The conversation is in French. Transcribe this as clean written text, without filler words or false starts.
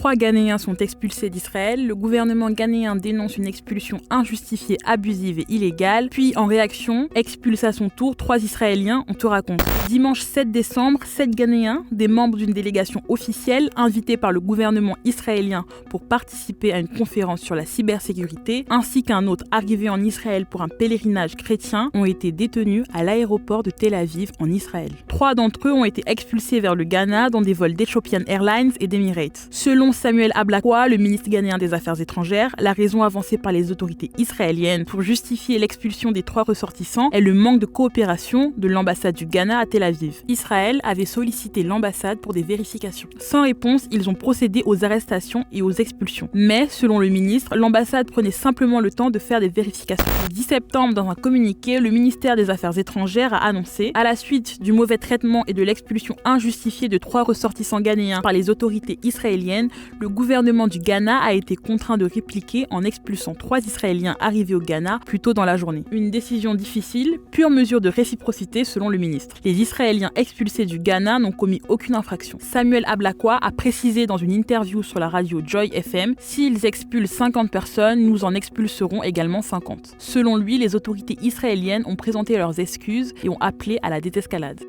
3 Ghanéens sont expulsés d'Israël. Le gouvernement ghanéen dénonce une expulsion injustifiée, abusive et illégale. Puis, en réaction, expulse à son tour 3 Israéliens, on te raconte. Dimanche 7 décembre, 7 Ghanéens, des membres d'une délégation officielle, invités par le gouvernement israélien pour participer à une conférence sur la cybersécurité, ainsi qu'un autre arrivé en Israël pour un pèlerinage chrétien, ont été détenus à l'aéroport de Tel Aviv en Israël. 3 d'entre eux ont été expulsés vers le Ghana dans des vols d'Ethiopian Airlines et d'Emirates. Selon Samuel Ablakwa, le ministre ghanéen des Affaires étrangères, la raison avancée par les autorités israéliennes pour justifier l'expulsion des 3 ressortissants est le manque de coopération de l'ambassade du Ghana à Tel Aviv. Israël avait sollicité l'ambassade pour des vérifications. Sans réponse, ils ont procédé aux arrestations et aux expulsions. Mais, selon le ministre, l'ambassade prenait simplement le temps de faire des vérifications. Le 10 septembre, dans un communiqué, le ministère des Affaires étrangères a annoncé, à la suite du mauvais traitement et de l'expulsion injustifiée de 3 ressortissants ghanéens par les autorités israéliennes, le gouvernement du Ghana a été contraint de répliquer en expulsant 3 Israéliens arrivés au Ghana plus tôt dans la journée. Une décision difficile, pure mesure de réciprocité selon le ministre. Les Israéliens expulsés du Ghana n'ont commis aucune infraction. Samuel Ablakwa a précisé dans une interview sur la radio Joy FM, s'ils expulsent 50 personnes, nous en expulserons également 50. Selon lui, les autorités israéliennes ont présenté leurs excuses et ont appelé à la désescalade.